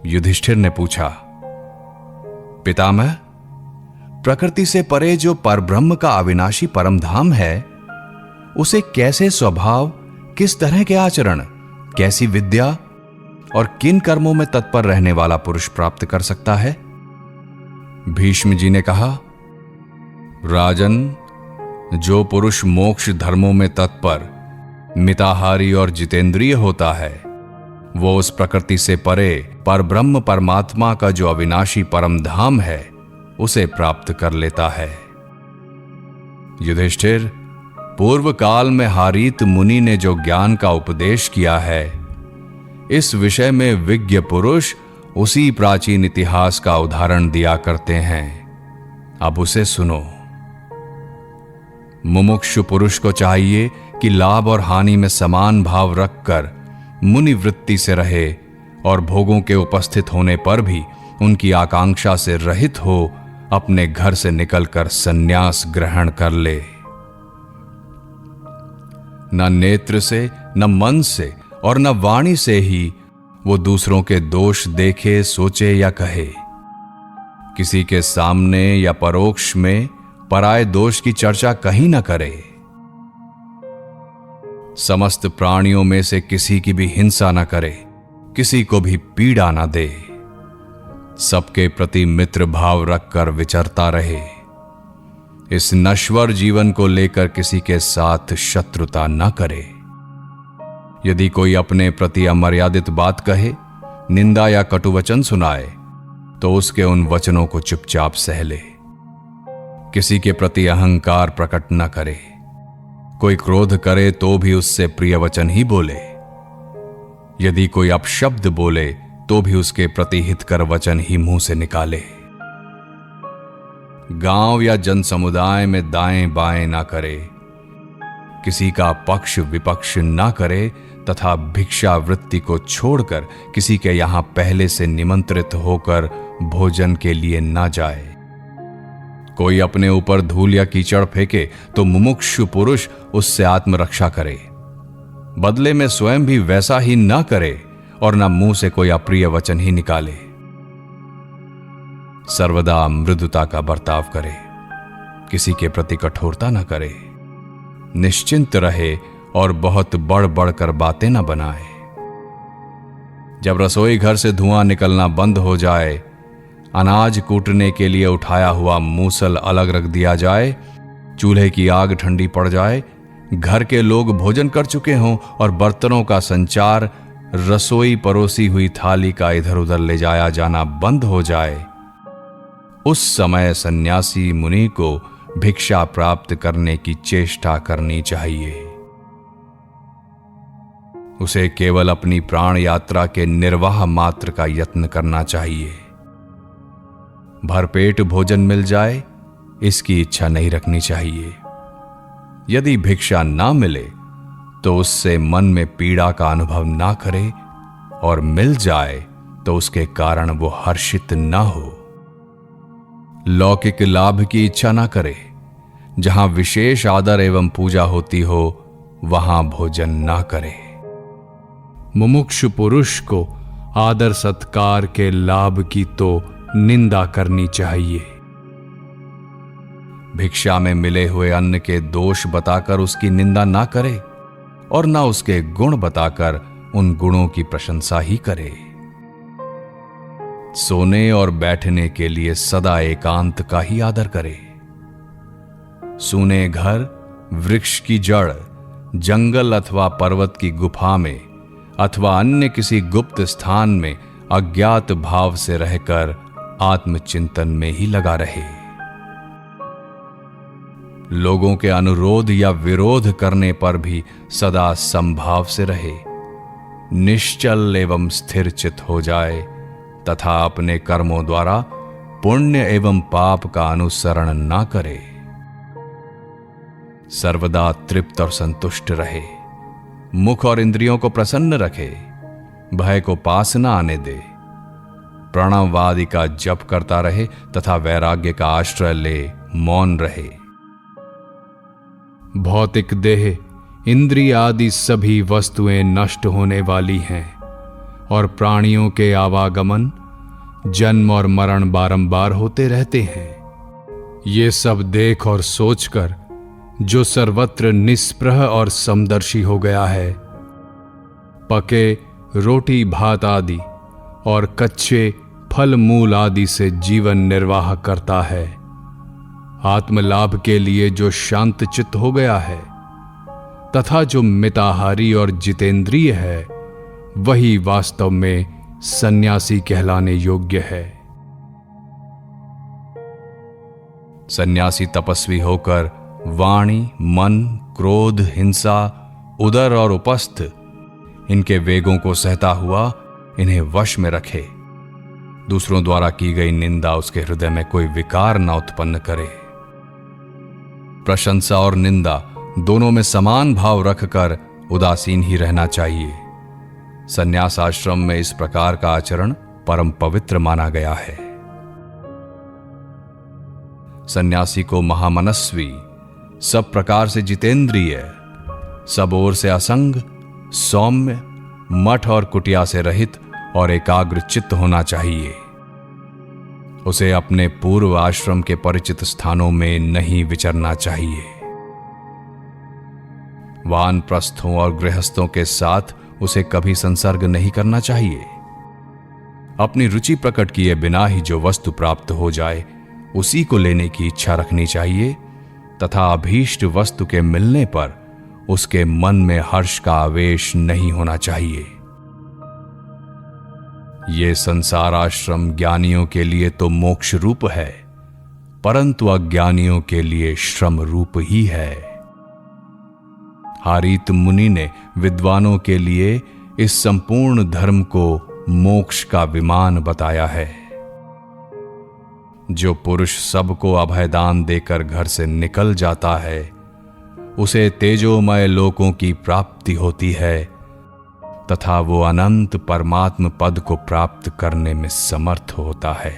युधिष्ठिर ने पूछा, पितामह, प्रकृति से परे जो परब्रह्म का अविनाशी परमधाम है, उसे कैसे स्वभाव, किस तरह के आचरण, कैसी विद्या और किन कर्मों में तत्पर रहने वाला पुरुष प्राप्त कर सकता है? भीष्म जी ने कहा, राजन, जो पुरुष मोक्ष धर्मों में तत्पर, मिताहारी और जितेंद्रिय होता है, वो उस प्रकृति से परे परब्रह्म परमात्मा का जो अविनाशी परम धाम है, उसे प्राप्त कर लेता है। युधिष्ठिर, पूर्व काल में हारीत मुनि ने जो ज्ञान का उपदेश किया है, इस विषय में विज्ञ पुरुष उसी प्राचीन इतिहास का उदाहरण दिया करते हैं। अब उसे सुनो। मुमुक्षु पुरुष को चाहिए कि लाभ और हानि में समान भाव रखकर मुनि वृत्ति से रहे और भोगों के उपस्थित होने पर भी उनकी आकांक्षा से रहित हो अपने घर से निकलकर संन्यास ग्रहण कर ले। न नेत्र से, न मन से और न वाणी से ही वो दूसरों के दोष देखे, सोचे या कहे। किसी के सामने या परोक्ष में पराये दोष की चर्चा कहीं न करे। समस्त प्राणियों में से किसी की भी हिंसा न करे, किसी को भी पीड़ा न दे। सबके प्रति मित्र भाव रखकर विचरता रहे। इस नश्वर जीवन को लेकर किसी के साथ शत्रुता न करे। यदि कोई अपने प्रति अमर्यादित बात कहे, निंदा या कटुवचन सुनाए, तो उसके उन वचनों को चुपचाप सह ले। किसी के प्रति अहंकार प्रकट न करे। कोई क्रोध करे तो भी उससे प्रिय वचन ही बोले। यदि कोई अपशब्द बोले तो भी उसके प्रति हितकर वचन ही मुंह से निकाले। गांव या जन समुदाय में दाएं बाएं ना करे। किसी का पक्ष विपक्ष ना करे तथा भिक्षा वृत्ति को छोड़कर किसी के यहां पहले से निमंत्रित होकर भोजन के लिए ना जाए। कोई अपने ऊपर धूल या कीचड़ फेंके तो मुमुक्षु पुरुष उससे आत्मरक्षा करे। बदले में स्वयं भी वैसा ही ना करे और ना मुंह से कोई अप्रिय वचन ही निकाले। सर्वदा मृदुता का बर्ताव करे। किसी के प्रति कठोरता न करे। निश्चिंत रहे और बहुत बढ़ बढ़कर बातें न बनाए। जब रसोई घर से धुआं निकलना बंद हो जाए, अनाज कूटने के लिए उठाया हुआ मूसल अलग रख दिया जाए, चूल्हे की आग ठंडी पड़ जाए, घर के लोग भोजन कर चुके हों और बर्तनों का संचार, रसोई परोसी हुई थाली का इधर उधर ले जाया जाना बंद हो जाए, उस समय सन्यासी मुनि को भिक्षा प्राप्त करने की चेष्टा करनी चाहिए। उसे केवल अपनी प्राण यात्रा के निर्वाह मात्र का यत्न करना चाहिए। भरपेट भोजन मिल जाए, इसकी इच्छा नहीं रखनी चाहिए। यदि भिक्षा ना मिले तो उससे मन में पीड़ा का अनुभव ना करे, और मिल जाए तो उसके कारण वो हर्षित ना हो। लौकिक लाभ की इच्छा ना करे। जहां विशेष आदर एवं पूजा होती हो, वहां भोजन ना करे। मुमुक्षु पुरुष को आदर सत्कार के लाभ की तो निंदा करनी चाहिए। भिक्षा में मिले हुए अन्न के दोष बताकर उसकी निंदा ना करे और ना उसके गुण बताकर उन गुणों की प्रशंसा ही करे। सोने और बैठने के लिए सदा एकांत का ही आदर करे। सूने घर, वृक्ष की जड़, जंगल अथवा पर्वत की गुफा में अथवा अन्य किसी गुप्त स्थान में अज्ञात भाव से रहकर आत्मचिंतन में ही लगा रहे। लोगों के अनुरोध या विरोध करने पर भी सदा समभाव से रहे। निश्चल एवं स्थिर चित हो जाए तथा अपने कर्मों द्वारा पुण्य एवं पाप का अनुसरण ना करे। सर्वदा तृप्त और संतुष्ट रहे। मुख और इंद्रियों को प्रसन्न रखे। भय को पास न आने दे। प्रणववादि का जप करता रहे तथा वैराग्य का आश्रय ले मौन रहे। भौतिक देह, इंद्रिय आदि सभी वस्तुएं नष्ट होने वाली हैं और प्राणियों के आवागमन, जन्म और मरण बारंबार होते रहते हैं। ये सब देख और सोचकर जो सर्वत्र निस्पृह और समदर्शी हो गया है, पके रोटी भात आदि और कच्चे फल मूल आदि से जीवन निर्वाह करता है, आत्मलाभ के लिए जो शांत चित्त हो गया है तथा जो मिताहारी और जितेंद्रिय है, वही वास्तव में सन्यासी कहलाने योग्य है। सन्यासी तपस्वी होकर वाणी, मन, क्रोध, हिंसा, उदर और उपस्थ इनके वेगों को सहता हुआ इन्हें वश में रखे। दूसरों द्वारा की गई निंदा उसके हृदय में कोई विकार न उत्पन्न करे। प्रशंसा और निंदा दोनों में समान भाव रखकर उदासीन ही रहना चाहिए। संन्यास आश्रम में इस प्रकार का आचरण परम पवित्र माना गया है। सन्यासी को महामनस्वी, सब प्रकार से जितेंद्रिय, सब ओर से असंग, सौम्य, मठ और कुटिया से रहित और एकाग्र चित्त होना चाहिए। उसे अपने पूर्व आश्रम के परिचित स्थानों में नहीं विचरना चाहिए। वानप्रस्थों और गृहस्थों के साथ उसे कभी संसर्ग नहीं करना चाहिए। अपनी रुचि प्रकट किए बिना ही जो वस्तु प्राप्त हो जाए उसी को लेने की इच्छा रखनी चाहिए तथा अभीष्ट वस्तु के मिलने पर उसके मन में हर्ष का आवेश नहीं होना चाहिए। ये संसार आश्रम ज्ञानियों के लिए तो मोक्ष रूप है, परंतु अज्ञानियों के लिए श्रम रूप ही है। हारीत मुनि ने विद्वानों के लिए इस संपूर्ण धर्म को मोक्ष का विमान बताया है। जो पुरुष सबको अभयदान देकर घर से निकल जाता है, उसे तेजोमय लोकों की प्राप्ति होती है तथा वो अनंत परमात्म पद को प्राप्त करने में समर्थ होता है।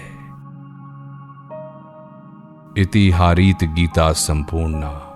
इति हारीत गीता संपूर्णा।